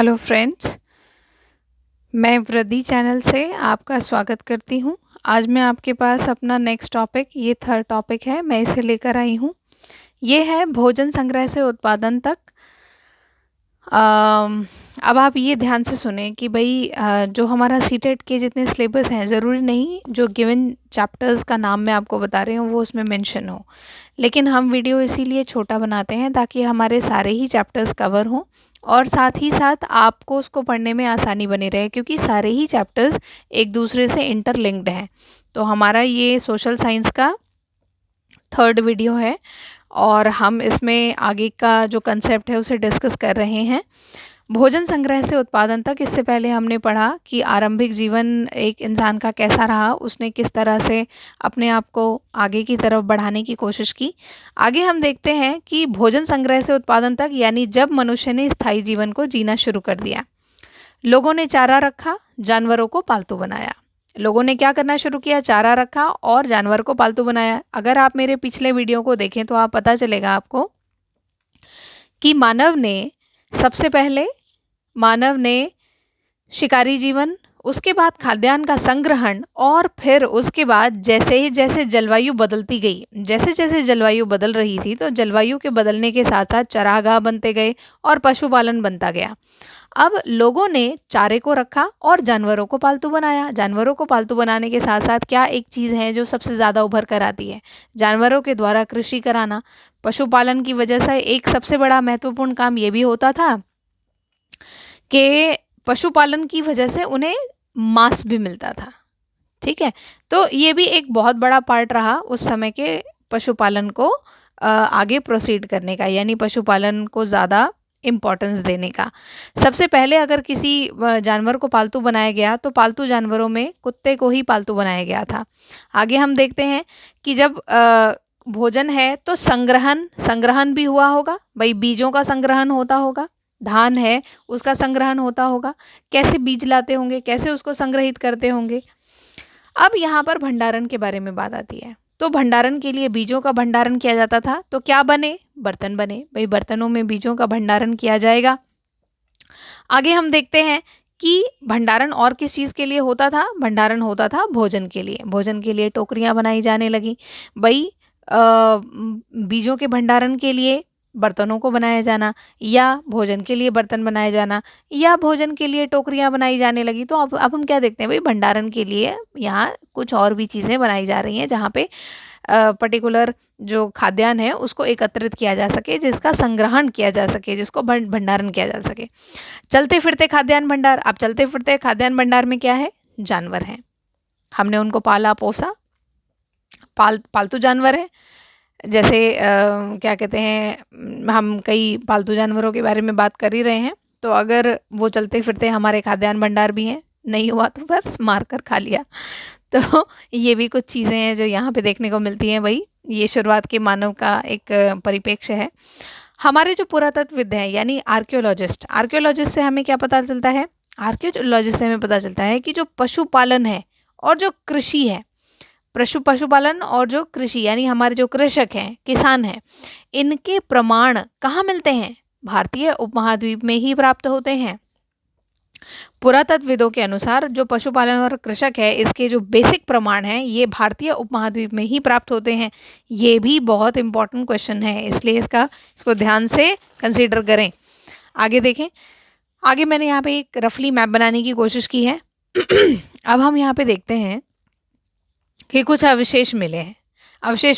Hello friends, मैं वृद्धि channel से आपका स्वागत करती हूँ। आज मैं आपके पास अपना नेक्स्ट टॉपिक, ये थर्ड टॉपिक है, मैं इसे लेकर आई हूँ। ये है भोजन संग्रह से उत्पादन तक। अब आप ये ध्यान से सुने कि भाई जो हमारा सीटेट के जितने सिलेबस हैं, ज़रूरी नहीं जो गिवन चैप्टर्स का नाम मैं आपको बता रही हूँ वो उसमें मेंशन हो, लेकिन हम वीडियो इसीलिए छोटा बनाते हैं ताकि हमारे सारे ही चैप्टर्स कवर हों और साथ ही साथ आपको उसको पढ़ने में आसानी बनी रहे, क्योंकि सारे ही चैप्टर्स एक दूसरे से इंटरलिंक्ड हैं। तो हमारा ये सोशल साइंस का थर्ड वीडियो है और हम इसमें आगे का जो कंसेप्ट है उसे डिस्कस कर रहे हैं। भोजन संग्रह से उत्पादन तक, इससे पहले हमने पढ़ा कि आरंभिक जीवन एक इंसान का कैसा रहा, उसने किस तरह से अपने आप को आगे की तरफ बढ़ाने की कोशिश की। आगे हम देखते हैं कि भोजन संग्रह से उत्पादन तक, यानी जब मनुष्य ने स्थायी जीवन को जीना शुरू कर दिया। लोगों ने चारा रखा, जानवरों को पालतू बनाया। लोगों ने क्या करना शुरू किया? चारा रखा और जानवर को पालतू बनाया। अगर आप मेरे पिछले वीडियो को देखें तो आप पता चलेगा आपको कि मानव ने शिकारी जीवन, उसके बाद खाद्यान्न का संग्रहण और फिर उसके बाद जैसे जैसे जलवायु बदलती गई, जैसे जैसे जलवायु बदल रही थी तो जलवायु के बदलने के साथ साथ चरागाह बनते गए और पशुपालन बनता गया। अब लोगों ने चारे को रखा और जानवरों को पालतू बनाया। जानवरों को पालतू बनाने के साथ साथ क्या एक चीज़ है जो सबसे ज़्यादा उभर कर आती है? जानवरों के द्वारा कृषि कराना। पशुपालन की वजह से एक सबसे बड़ा महत्वपूर्ण काम ये भी होता था कि पशुपालन की वजह से उन्हें मांस भी मिलता था। ठीक है, तो ये भी एक बहुत बड़ा पार्ट रहा उस समय के पशुपालन को आगे प्रोसीड करने का, यानी पशुपालन को ज़्यादा इम्पोर्टेंस देने का। सबसे पहले अगर किसी जानवर को पालतू बनाया गया तो पालतू जानवरों में कुत्ते को ही पालतू बनाया गया था। आगे हम देखते हैं कि जब भोजन है तो संग्रहण भी हुआ होगा। भाई बीजों का संग्रहण होता होगा, धान है उसका संग्रहण होता होगा, कैसे बीज लाते होंगे, कैसे उसको संग्रहित करते होंगे। अब यहाँ पर भंडारण के बारे में बात आती है। तो भंडारण के लिए बीजों का भंडारण किया जाता था, तो क्या बने? बर्तन बने। भाई बर्तनों में बीजों का भंडारण किया जाएगा। आगे हम देखते हैं कि भंडारण और किस चीज़ के लिए होता था? भंडारण होता था भोजन के लिए। भोजन के लिए टोकरियाँ बनाई जाने लगी। भाई बीजों के भंडारण के लिए बर्तनों को बनाया जाना, या भोजन के लिए बर्तन बनाए जाना, या भोजन के लिए टोकरियाँ बनाई जाने लगी। तो अब हम क्या देखते हैं? भाई भंडारण के लिए यहाँ कुछ और भी चीज़ें बनाई जा रही हैं जहाँ पे पर्टिकुलर जो खाद्यान्न है उसको एकत्रित किया जा सके, जिसका संग्रहण किया जा सके, जिसको भंडारण किया जा सके। चलते फिरते खाद्यान्न भंडार। अब चलते फिरते खाद्यान्न भंडार में क्या है? जानवर हैं, हमने उनको पाला पोसा, पालतू जानवर है। जैसे क्या कहते हैं, हम कई पालतू जानवरों के बारे में बात कर ही रहे हैं, तो अगर वो चलते फिरते हमारे खाद्यान्न भंडार भी हैं, नहीं हुआ तो बस मार कर खा लिया। तो ये भी कुछ चीज़ें हैं जो यहाँ पे देखने को मिलती हैं। भाई ये शुरुआत के मानव का एक परिप्रेक्ष्य है। हमारे जो पुरातत्वविद हैं यानी आर्कियोलॉजिस्ट से हमें क्या पता चलता है? आर्कियोलॉजिस्ट से हमें पता चलता है कि जो पशुपालन है और जो कृषि है, पशुपालन और जो कृषि यानी हमारे जो कृषक हैं, किसान हैं, इनके प्रमाण कहाँ मिलते हैं? भारतीय उपमहाद्वीप में ही प्राप्त होते हैं। पुरातत्वविदों के अनुसार जो पशुपालन और कृषक है, इसके जो बेसिक प्रमाण हैं ये भारतीय उपमहाद्वीप में ही प्राप्त होते हैं। ये भी बहुत इंपॉर्टेंट क्वेश्चन है, इसलिए इसको ध्यान से कंसीडर करें। आगे देखें। आगे मैंने यहाँ पे एक रफली मैप बनाने की कोशिश की है। अब हम यहाँ पे देखते हैं कि कुछ अवशेष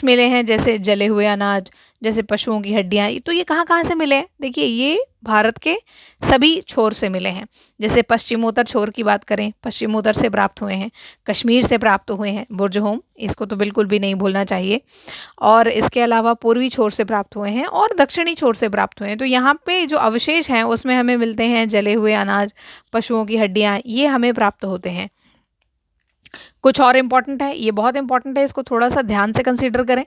मिले हैं जैसे जले हुए अनाज, जैसे पशुओं की हड्डियाँ। तो ये कहाँ कहाँ से मिले हैं? देखिए ये भारत के सभी छोर से मिले हैं। जैसे पश्चिमोत्तर छोर की बात करें, पश्चिमोत्तर से प्राप्त हुए हैं, कश्मीर से प्राप्त हुए हैं, बुर्जहोम, इसको तो बिल्कुल भी नहीं भूलना चाहिए। और इसके अलावा पूर्वी छोर से प्राप्त हुए हैं और दक्षिणी छोर से प्राप्त हुए हैं। तो यहाँ पे जो अवशेष हैं उसमें हमें मिलते हैं जले हुए अनाज, पशुओं की हड्डियाँ, ये हमें प्राप्त होते हैं। कुछ और इम्पॉर्टेंट है, ये बहुत इंपॉर्टेंट है, इसको थोड़ा सा ध्यान से कंसीडर करें।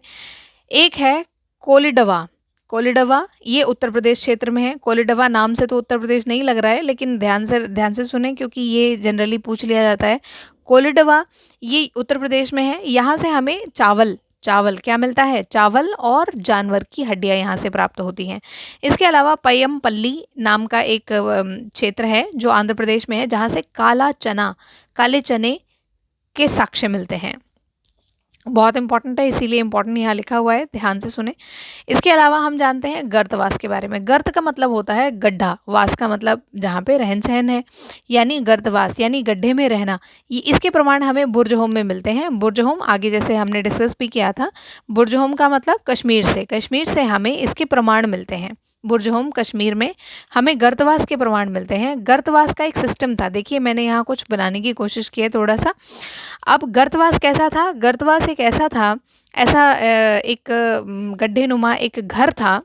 एक है कोलिडवा, ये उत्तर प्रदेश क्षेत्र में है। कोलिडवा नाम से तो उत्तर प्रदेश नहीं लग रहा है, लेकिन ध्यान से सुने क्योंकि ये जनरली पूछ लिया जाता है। कोलिडवा ये उत्तर प्रदेश में है। यहाँ से हमें चावल चावल क्या मिलता है, चावल और जानवर की हड्डियां यहाँ से प्राप्त होती हैं। इसके अलावा पय्यमपल्ली नाम का एक क्षेत्र है जो आंध्र प्रदेश में है, जहाँ से काला चना, काले चने के साक्ष्य मिलते हैं। बहुत इंपॉर्टेंट है, इसीलिए इंपॉर्टेंट यहाँ लिखा हुआ है, ध्यान से सुने। इसके अलावा हम जानते हैं गर्तवास के बारे में। गर्त का मतलब होता है गड्ढा, वास का मतलब जहाँ पे रहन सहन है, यानी गर्तवास यानी गड्ढे में रहना। ये इसके प्रमाण हमें बुर्जहोम में मिलते हैं। बुर्जहोम आगे जैसे हमने डिस्कस भी किया था, बुर्जहोम का मतलब कश्मीर से हमें इसके प्रमाण मिलते हैं। बुर्जहोम कश्मीर में हमें गर्तवास के प्रमाण मिलते हैं। गर्तवास का एक सिस्टम था, देखिए मैंने यहाँ कुछ बनाने की कोशिश की है थोड़ा सा। अब गर्तवास कैसा था, गर्तवास एक ऐसा था, ऐसा एक गड्ढेनुमा एक घर था,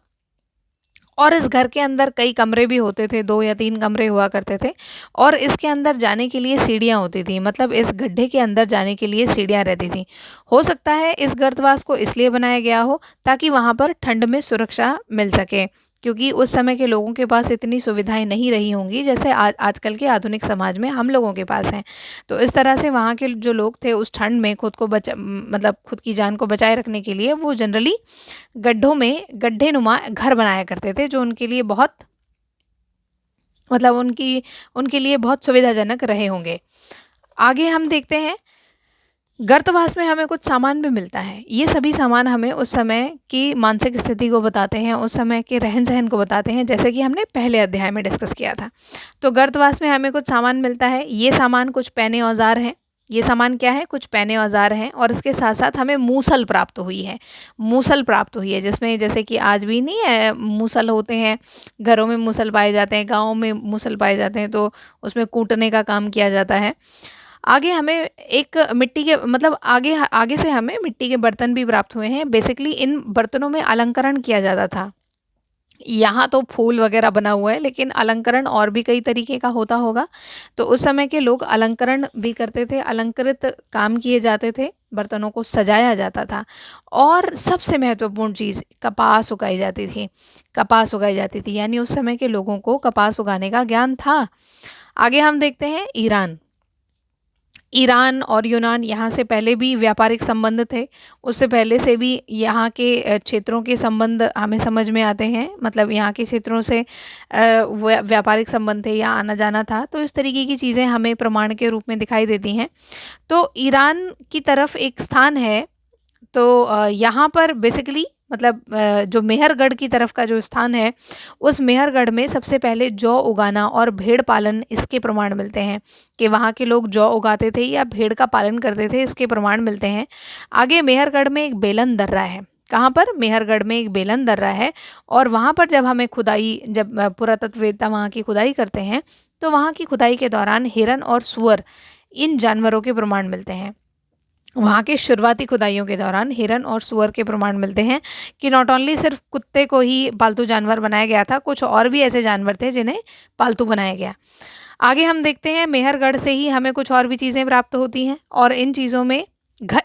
और इस घर के अंदर कई कमरे भी होते थे, 2 या 3 कमरे हुआ करते थे, और इसके अंदर जाने के लिए सीढ़ियाँ होती थी, मतलब इस गड्ढे के अंदर जाने के लिए सीढ़ियाँ रहती थी। हो सकता है इस गर्तवास को इसलिए बनाया गया हो ताकि वहाँ पर ठंड में सुरक्षा मिल सके, क्योंकि उस समय के लोगों के पास इतनी सुविधाएं नहीं रही होंगी जैसे आजकल के आधुनिक समाज में हम लोगों के पास हैं। तो इस तरह से वहाँ के जो लोग थे उस ठंड में खुद को मतलब खुद की जान को बचाए रखने के लिए वो जनरली गड्ढों में गड्ढेनुमा घर बनाया करते थे, जो उनके लिए बहुत मतलब उनके लिए बहुत सुविधाजनक रहे होंगे। आगे हम देखते हैं, गर्तवास में हमें कुछ सामान भी मिलता है। ये सभी सामान हमें उस समय की मानसिक स्थिति को बताते हैं, उस समय के रहन सहन को बताते हैं, जैसे कि हमने पहले अध्याय में डिस्कस किया था। तो गर्तवास में हमें कुछ सामान मिलता है। ये सामान कुछ पैने औजार हैं। ये सामान क्या है, कुछ पैने औजार हैं, और इसके साथ साथ हमें मूसल प्राप्त हुई है। मूसल प्राप्त हुई है जिसमें जैसे कि आज भी नहीं है, मूसल होते हैं, घरों में मूसल पाए जाते हैं, गाँव में मूसल पाए जाते हैं, तो उसमें कूटने का काम किया जाता है। आगे हमें एक मिट्टी के मतलब आगे से हमें मिट्टी के बर्तन भी प्राप्त हुए हैं। बेसिकली इन बर्तनों में अलंकरण किया जाता था। यहाँ तो फूल वगैरह बना हुआ है, लेकिन अलंकरण और भी कई तरीके का होता होगा। तो उस समय के लोग अलंकरण भी करते थे, अलंकृत काम किए जाते थे, बर्तनों को सजाया जाता था। और सबसे महत्वपूर्ण चीज़, कपास उगाई जाती थी। कपास उगाई जाती थी, यानी उस समय के लोगों को कपास उगाने का ज्ञान था। आगे हम देखते हैं ईरान। ईरान और यूनान, यहाँ से पहले भी व्यापारिक संबंध थे। उससे पहले से भी यहाँ के क्षेत्रों के संबंध हमें समझ में आते हैं, मतलब यहाँ के क्षेत्रों से व्यापारिक संबंध थे, यहाँ आना जाना था। तो इस तरीके की चीज़ें हमें प्रमाण के रूप में दिखाई देती हैं। तो ईरान की तरफ एक स्थान है, तो यहाँ पर बेसिकली मतलब जो मेहरगढ़ की तरफ का जो स्थान है, उस मेहरगढ़ में सबसे पहले जौ उगाना और भेड़ पालन, इसके प्रमाण मिलते हैं कि वहाँ के लोग जौ उगाते थे या भेड़ का पालन करते थे, इसके प्रमाण मिलते हैं। आगे मेहरगढ़ में एक बेलन दर्रा है। कहाँ पर, मेहरगढ़ में एक बेलन दर्रा है, और वहाँ पर जब हमें खुदाई, जब पुरातत्ववेत्ता वहाँ की खुदाई करते हैं, तो वहाँ की खुदाई के दौरान हिरन और सूअर, इन जानवरों के प्रमाण मिलते हैं। वहाँ के शुरुआती खुदाइयों के दौरान हिरन और सूअर के प्रमाण मिलते हैं कि नॉट ओनली सिर्फ कुत्ते को ही पालतू जानवर बनाया गया था, कुछ और भी ऐसे जानवर थे जिन्हें पालतू बनाया गया। आगे हम देखते हैं, मेहरगढ़ से ही हमें कुछ और भी चीज़ें प्राप्त होती हैं, और इन चीज़ों में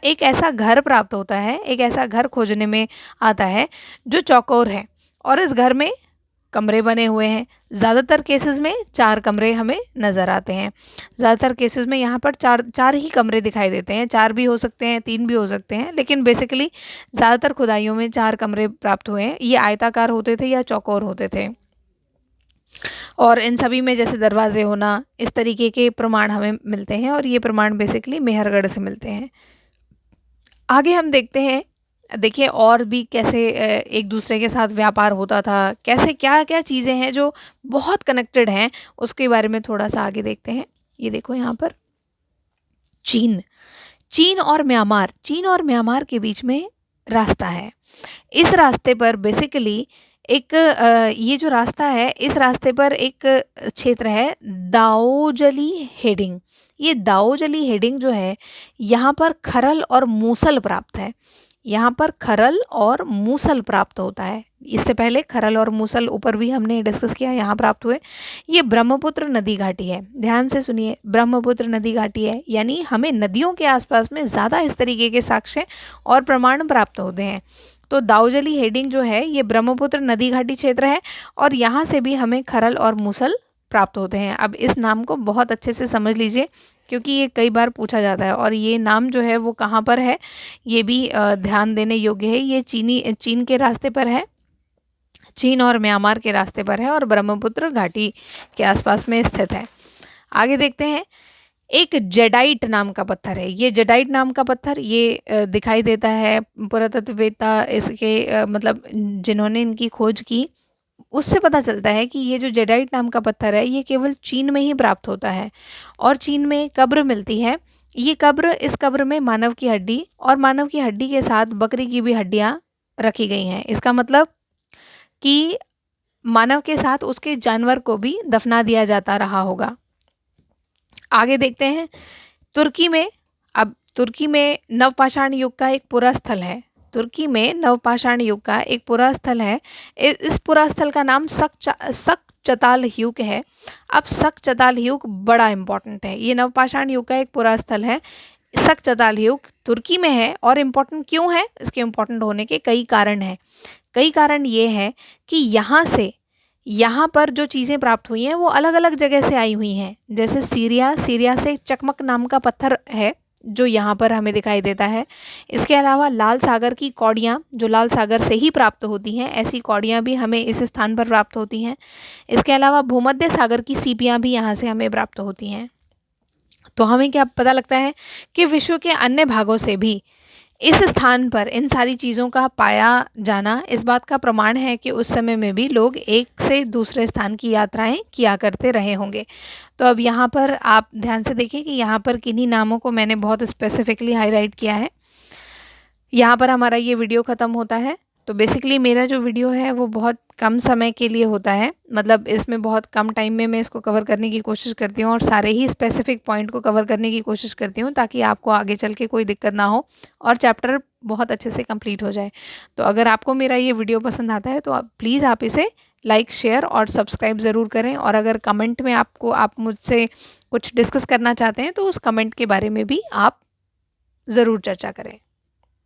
एक ऐसा घर प्राप्त होता है, एक ऐसा घर खोजने में आता है जो चौकोर है, और इस घर में कमरे बने हुए हैं। ज़्यादातर केसेस में 4 कमरे हमें नज़र आते हैं। ज़्यादातर केसेस में यहाँ पर 4 ही कमरे दिखाई देते हैं। 4 भी हो सकते हैं, 3 भी हो सकते हैं, लेकिन बेसिकली ज़्यादातर खुदाइयों में 4 कमरे प्राप्त हुए हैं। ये आयताकार होते थे या चौकोर होते थे, और इन सभी में जैसे दरवाजे होना, इस तरीके के प्रमाण हमें मिलते हैं, और ये प्रमाण बेसिकली मेहरगढ़ से मिलते हैं। आगे हम देखते हैं, देखिए और भी कैसे एक दूसरे के साथ व्यापार होता था, कैसे क्या क्या चीज़ें हैं जो बहुत कनेक्टेड हैं, उसके बारे में थोड़ा सा आगे देखते हैं। ये देखो यहाँ पर चीन, चीन और म्यांमार के बीच में रास्ता है। इस रास्ते पर बेसिकली एक ये जो रास्ता है, इस रास्ते पर एक क्षेत्र है दाओजली हेडिंग। ये दाओजली हेडिंग जो है, यहाँ पर खरल और मूसल प्राप्त है। यहाँ पर खरल और मूसल प्राप्त होता है। इससे पहले खरल और मूसल ऊपर भी हमने डिस्कस किया, यहाँ प्राप्त हुए। ये ब्रह्मपुत्र नदी घाटी है, ध्यान से सुनिए, ब्रह्मपुत्र नदी घाटी है, यानी हमें नदियों के आसपास में ज़्यादा इस तरीके के साक्ष्य और प्रमाण प्राप्त होते हैं। तो दाऊजली हेडिंग जो है, ये ब्रह्मपुत्र नदी घाटी क्षेत्र है, और यहाँ से भी हमें खरल और मूसल प्राप्त होते हैं। अब इस नाम को बहुत अच्छे से समझ लीजिए क्योंकि ये कई बार पूछा जाता है। और ये नाम जो है वो कहाँ पर है, ये भी ध्यान देने योग्य है। ये चीन के रास्ते पर है, चीन और म्यांमार के रास्ते पर है और ब्रह्मपुत्र घाटी के आसपास में स्थित है। आगे देखते हैं, एक जेडाइट नाम का पत्थर है। ये जेडाइट नाम का पत्थर ये दिखाई देता है, पुरातत्ववेत्ता इसके मतलब जिन्होंने इनकी खोज की उससे पता चलता है कि ये जो जेडाइट नाम का पत्थर है ये केवल चीन में ही प्राप्त होता है और चीन में कब्र मिलती है। ये कब्र, इस कब्र में मानव की हड्डी और मानव की हड्डी के साथ बकरी की भी हड्डियाँ रखी गई हैं। इसका मतलब कि मानव के साथ उसके जानवर को भी दफना दिया जाता रहा होगा। आगे देखते हैं, तुर्की में, अब तुर्की में नवपाषाण युग का एक पुरा स्थल है। तुर्की में नवपाषाण युग का एक पुरा स्थल है। इस पुरा स्थल का नाम सक्चताल-ह्यूक है। अब सक्चताल-ह्यूक बड़ा इम्पोर्टेंट है। ये नवपाषाण युग का एक पुरा स्थल है। सक्चताल-ह्यूक तुर्की में है और इम्पोर्टेंट क्यों है? इसके इम्पोर्टेंट होने के कई कारण हैं। कई कारण ये है कि यहाँ पर जो चीज़ें प्राप्त हुई हैं वो अलग अलग जगह से आई हुई हैं। जैसे सीरिया से चकमक नाम का पत्थर है जो यहाँ पर हमें दिखाई देता है। इसके अलावा लाल सागर की कौड़ियाँ जो लाल सागर से ही प्राप्त होती हैं, ऐसी कौड़ियाँ भी हमें इस स्थान पर प्राप्त होती हैं। इसके अलावा भूमध्य सागर की सीपियाँ भी यहाँ से हमें प्राप्त होती हैं। तो हमें क्या पता लगता है कि विश्व के अन्य भागों से भी इस स्थान पर इन सारी चीज़ों का पाया जाना इस बात का प्रमाण है कि उस समय में भी लोग एक से दूसरे स्थान की यात्राएं किया करते रहे होंगे। तो अब यहाँ पर आप ध्यान से देखिए कि यहाँ पर किन्हीं नामों को मैंने बहुत स्पेसिफिकली हाईलाइट किया है। यहाँ पर हमारा ये वीडियो ख़त्म होता है। तो बेसिकली मेरा जो वीडियो है वो बहुत कम समय के लिए होता है, मतलब इसमें बहुत कम टाइम में मैं इसको कवर करने की कोशिश करती हूँ और सारे ही स्पेसिफिक पॉइंट को कवर करने की कोशिश करती हूँ ताकि आपको आगे चल के कोई दिक्कत ना हो और चैप्टर बहुत अच्छे से कंप्लीट हो जाए। तो अगर आपको मेरा ये वीडियो पसंद आता है तो आप प्लीज़ आप इसे लाइक, शेयर और सब्सक्राइब ज़रूर करें। और अगर कमेंट में आप मुझसे कुछ डिस्कस करना चाहते हैं तो उस कमेंट के बारे में भी आप ज़रूर चर्चा करें।